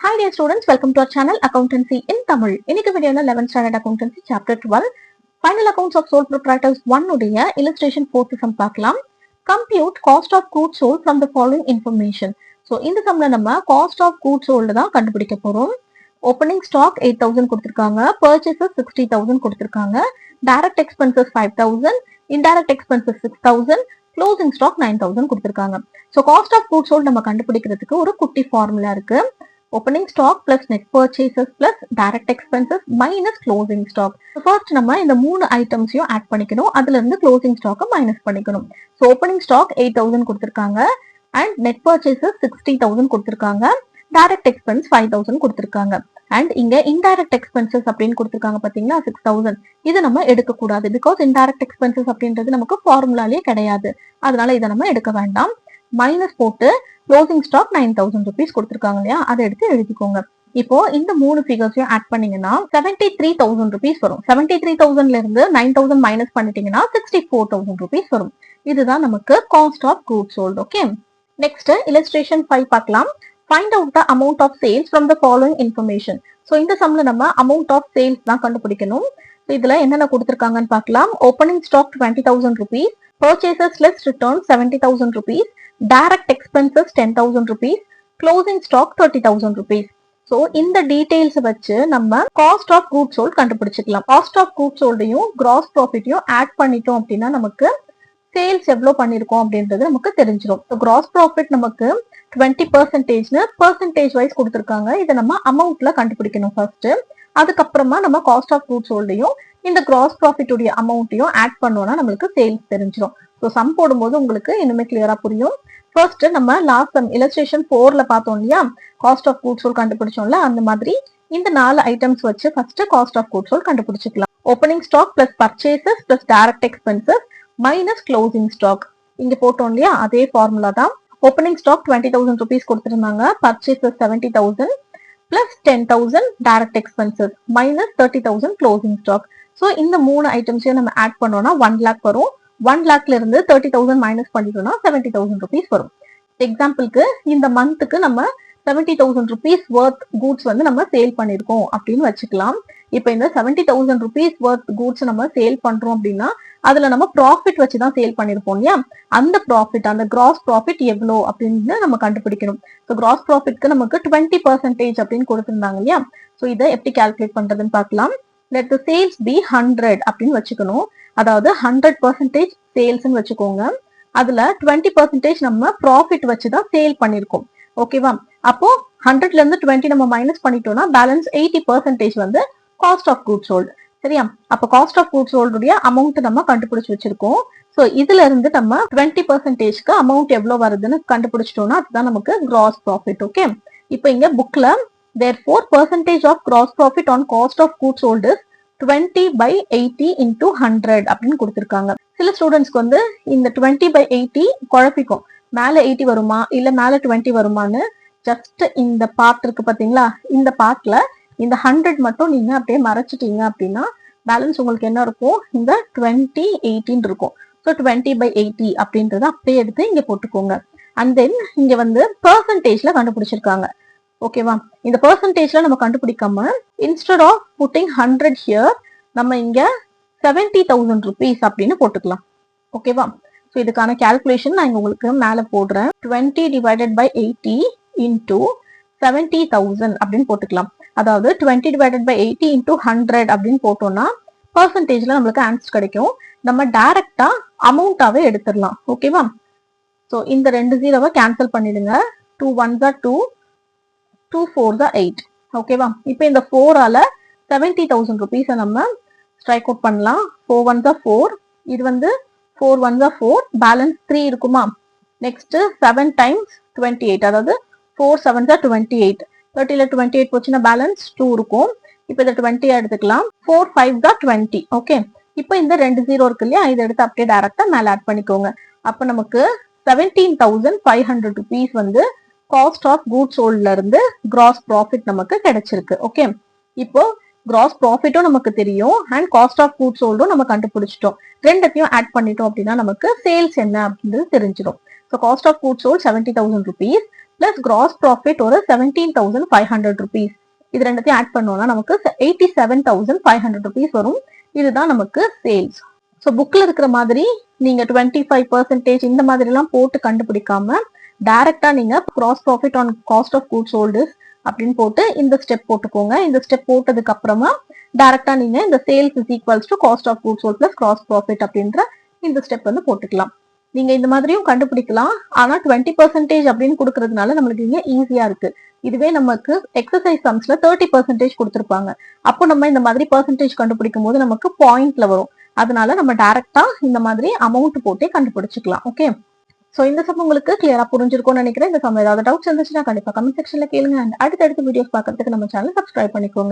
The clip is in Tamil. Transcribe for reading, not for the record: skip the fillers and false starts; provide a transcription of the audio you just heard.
Hi dear students, welcome to our channel Accountancy in Tamil. இன்னைக்கு வீடியோல 11th standard accountancy chapter 12 final accounts of sole proprietors 1 உடைய illustration 4th sum பார்க்கலாம். Compute cost of goods sold from the following information. So இந்த sumல நம்ம cost of goods sold தான் கண்டுபிடிக்க போறோம். Opening stock 8000 கொடுத்திருக்காங்க, purchases 60000 கொடுத்திருக்காங்க, direct expenses 5000, indirect expenses 6000, closing stock 9000 கொடுத்திருக்காங்க. So cost of goods sold நம்ம கண்டுபிடிக்கிறதுக்கு ஒரு குட்டி ஃபார்முலா இருக்கு. Opening stock plus net purchases plus direct expenses minus closing stock. So first நம்ம இந்த மூணு ஐட்டம்ஸையும் ஆட் பண்ணிக்கணும். அதுல இருந்து closing stock மைனஸ் பண்ணிக்கணும். So opening stock 8000 கொடுத்திருக்காங்க and net purchases 60000 கொடுத்திருக்காங்க. direct expense 5000 கொடுத்திருக்காங்க. and இங்க indirect expenses அப்படின்னு கொடுத்திருக்காங்க பாத்தீங்களா 6000. இது நம்ம எடுக்க கூடாது because indirect expenses அப்படின்றது நமக்கு ஃபார்முலாலே கிடையாது. அதனால இதை நம்ம எடுக்க வேண்டாம். மைனஸ் போட்டு க்ளோசிங் ஸ்டாக் 9000 rupees கொடுத்திருக்காங்க இல்லையா, அதை எடுத்து எழுதிக்கோங்க. இப்போ இந்த மூணு ஃபிகர்ஸையும் ஆட் பண்ணீங்கன்னா 73000 rupees வரும். 73000ல இருந்து 9000 மைனஸ் பண்ணிட்டீங்கன்னா 64000 rupees வரும். இதுதான் நமக்கு cost of goods sold. Okay, next illustration 5 பார்க்கலாம். Find out the amount of sales from the following information. So இந்த சம்ல நம்ம அமௌண்ட் ஆஃப் சேல்ஸ் தான் கண்டுபிடிக்கணும். இதுல என்னென்ன கொடுத்திருக்காங்கன்னு பார்க்கலாம். Opening stock 20000 rupees, purchases less return 70000 rupees, direct expenses 10000 rupees, closing stock 30000 rupees. So இந்த டீடைல்ஸ் வச்சு நம்ம காஸ்ட் ஆஃப் கூட்ஸ் சோல்ட் கண்டுபிடிச்சிக்கலாம். காஸ்ட் ஆஃப் கூட்ஸ் சோல்டையும் கிராஸ் ப்ராஃபிட்டையும் ஆட் பண்ணிட்டோம் அப்படின்னா நமக்கு சேல்ஸ் எவ்வளவு பண்ணிருக்கோம் அப்படின்றது நமக்கு தெரிஞ்சிடும். கிராஸ் ப்ராஃபிட் நமக்கு 20% பெர்சன்டேஜ் வைஸ் கொடுத்திருக்காங்க. இதை நம்ம அமௌண்ட்ல கண்டுபிடிக்கணும் ஃபர்ஸ்ட். அதுக்கப்புறமா நம்ம காஸ்ட் ஆஃப் கூட்ஸ் சோல்டையும் இந்த கிராஸ் ப்ராஃபிட் உடைய அமௌண்ட்டையும் ஆட் பண்ணோம்னா நம்மளுக்கு சேல்ஸ் தெரிஞ்சிடும். ஸோ சம் போடும்போது உங்களுக்கு இன்னுமே கிளியரா புரியும். ஃபர்ஸ்ட் நம்ம லாஸ்ட் சம் இல்லஸ்ட்ரேஷன் 4ல பார்த்தோம் இல்லையா, காஸ்ட் ஆஃப் கூட்ஸ் சோல்ட் கண்டுபிடிச்சோம்ல, அந்த மாதிரி இந்த 4 ஐட்டம்ஸ் வச்சு first cost of goods sold கண்டுபிடிச்சிக்கலாம். Opening stock plus purchases plus direct expenses minus closing stock. இங்க போட்டோம் இல்லையா, அதே ஃபார்முலா தான். ஓப்பனிங் ஸ்டாக் 20000 rupees கொடுத்திருந்தாங்க, purchases 70000 plus 10000 direct expenses minus 30000 closing stock. So இந்த மூணு ஐட்டம்ஸையும் நம்ம ஆட் பண்ணோம்னா 1 lakh வரும். 1 lakhல இருந்து 30000 மைனஸ் பண்ணிட்டோம்னா 70000 rupees வரும். எக்ஸாம்பிளுக்கு இந்த மந்த்துக்கு நம்ம 70000 rupees worth கூட்ஸ் வந்து நம்ம சேல் பண்ணிருக்கோம் அப்படின்னு வச்சுக்கலாம். இப்போ இந்த 70000 rupees worth கூட்ஸ் நம்ம சேல் பண்றோம் அப்படின்னா அதுல நம்ம ப்ராஃபிட் வச்சுதான் சேல் பண்ணிருப்போம் இல்லையா, அந்த ப்ராஃபிட் அந்த கிராஸ் ப்ராஃபிட் எவ்வளோ அப்படின்னு நம்ம கண்டுபிடிக்கணும். ஸோ கிராஸ் ப்ராஃபிட்க்கு நமக்கு 20% அப்படின்னு கொடுத்திருந்தாங்க இல்லையா. ஸோ இதை எப்படி கால்குலேட் பண்றதுன்னு பார்க்கலாம். let the sales be 100 அப்படின்னு வச்சுக்கணும். அதாவது 100% சேல்ஸ்ன்னு வச்சுக்கோங்க. அதுல 20% நம்ம ப்ராஃபிட் வச்சுதான் சேல் பண்ணிருக்கோம். ஓகேவா, அப்போ 100ல இருந்து 20 நம்ம மைனஸ் பண்ணிட்டோம்னா பேலன்ஸ் 80% வந்து காஸ்ட் ஆஃப் கூட்ஸ் சோல்ட். சரியா, அப்ப காஸ்ட் ஆஃப் கூட்ஸ் சோல்ட் உடைய அமௌண்ட் நம்ம கண்டுபிடிச்சு வச்சிருக்கோம். சோ இதுல இருந்து நம்ம 20%க்கு அமௌண்ட் எவ்வளவு வருதுன்னு கண்டுபிடிச்சிட்டோம்னா அதுதான் நமக்கு கிராஸ் ப்ராஃபிட். ஓகே, இப்போ இங்க புக்ல therefore percentage of gross profit on cost of goods sold is 20/80 into 100 அப்படின்னு கொடுத்திருக்காங்க. சில ஸ்டூடெண்ட்ஸ்க்கு வந்து இந்த 20/80 குழப்பிக்கும். மேல 80 வருமா இல்ல மேல 20 வருமானு. ஜஸ்ட் இந்த பார்ட் இருக்கு பாத்தீங்களா, இந்த பார்ட்ல இந்த 100 மட்டும் நீங்க அப்படியே மறைச்சிட்டீங்க அப்படின்னா பேலன்ஸ் உங்களுக்கு என்ன இருக்கும், இந்த 20/18 இருக்கும். ஸோ 20/80 அப்படின்றத அப்படியே எடுத்து இங்க போட்டுக்கோங்க. அண்ட் தென் இங்க வந்து பெர்சன்டேஜ்ல கண்டுபிடிச்சிருக்காங்க. ஓகேவா, இந்த பெர்சன்டேஜ்ல நம்ம கண்டுபிடிக்காம இன்ஸ்டெட் ஆஃப் புட்டிங் 100 ஹியர் நம்ம இங்க 70000 rupees அப்படின்னு போட்டுக்கலாம். ஓகேவா, ஸோ இதுக்கான கால்குலேஷன் நான் இங்க உங்களுக்கு மேல போடுறேன். 20/80 into 70000 அப்படின்னு போட்டுக்கலாம். அதாவது 20/80 into 100 அப்படின்னு போட்டோம்னா பெர்சன்டேஜ்ல நம்மளுக்கு ஆன்சர் கிடைக்கும். நம்ம டைரக்டா அமௌண்டாவே எடுத்துடலாம். ஓகேவா, ஸோ இந்த 2 0வை கேன்சல் பண்ணிடுங்க. 2 1s are 2, 2 4s are 8. ஓகேவா, இப்போ இந்த 4ஆல 70000 rupees நம்ம ஸ்ட்ரைக் அவுட் பண்ணலாம். 4 1s are 4, இது வந்து 4 1s are 4, பேலன்ஸ் 3 இருக்குமா. நெக்ஸ்ட் 7 times 28, அதாவது 4 7s are 28. 30ல 28 போச்சுன்னா பேலன்ஸ் 2 இருக்கும். இப்போ இதை 20 எடுத்துக்கலாம். 4 5s are 20. ஓகே, இப்போ இந்த 2 0 இருக்கு இல்லையா, இதை எடுத்து அப்படியே டைரக்டா மேல ஆட் பண்ணிக்கோங்க. அப்ப நமக்கு 17500 rupees வந்து காஸ்ட் ஆஃப் கூட்ஸ் சோல்ட்ல இருந்து கிராஸ் ப்ராஃபிட் நமக்கு கிடைச்சிருக்கு. ஓகே, இப்போ கிராஸ் ப்ராஃபிட்டும் நமக்கு தெரியும் அண்ட் காஸ்ட் ஆஃப் கூட்ஸ் சோல்டும் நம்ம கண்டுபிடிச்சிட்டோம். ரெண்டத்தையும் ஆட் பண்ணிட்டோம் அப்படின்னா நமக்கு சேல்ஸ் என்ன அப்படின்றது தெரிஞ்சிடும். So cost of goods sold 70000 rupees plus gross profit ஒரு 17,500 rupees. இது ரெண்டுத்தையும் ஆட் பண்ணோம்னா நமக்கு 87,500 rupees வரும். இதுதான் நமக்கு சேல்ஸ். ஸோ புக்ல இருக்கிற மாதிரி நீங்க 25% இந்த மாதிரி எல்லாம் போட்டு கண்டுபிடிக்காம டைரக்டா நீங்க gross profit on cost of goods sold அப்படின்னு போட்டு இந்த ஸ்டெப் போட்டுக்கோங்க. இந்த ஸ்டெப் போட்டதுக்கு அப்புறமா டைரக்டா நீங்க இந்த sales is equals to cost of goods sold plus gross profit அப்படின்ற இந்த ஸ்டெப் வந்து போட்டுக்கலாம். நீங்க இந்த மாதிரியும் கண்டுபிடிக்கலாம். ஆனா 20% அப்படின்னு கொடுக்கறதுனால நம்மளுக்கு இங்க ஈஸியா இருக்கு. இதுவே நமக்கு எக்ஸசைஸ் சம்ஸ்ல 30% கொடுத்திருப்பாங்க. அப்போ நம்ம இந்த மாதிரி பெர்சன்டேஜ் கண்டுபிடிக்கும் போது நமக்கு பாயிண்ட்ல வரும். அதனால நம்ம டைரக்டா இந்த மாதிரி அமௌண்ட் போட்டே கண்டுபிடிச்சுக்கலாம். ஓகே, சோ இந்த சம் உங்களுக்கு கிளியரா புரிஞ்சிருக்கும்னு நினைக்கிறேன். இந்த சம் ஏதாவது டவுட்ஸ் இருந்துச்சுன்னா கண்டிப்பா கமெண்ட் செக்ஷன்ல கேளுங்க. அண்ட் அடுத்தடுத்த வீடியோஸ் பார்க்கறதுக்கு நம்ம சேனல் சப்ஸ்கிரைப் பண்ணிக்கோங்க.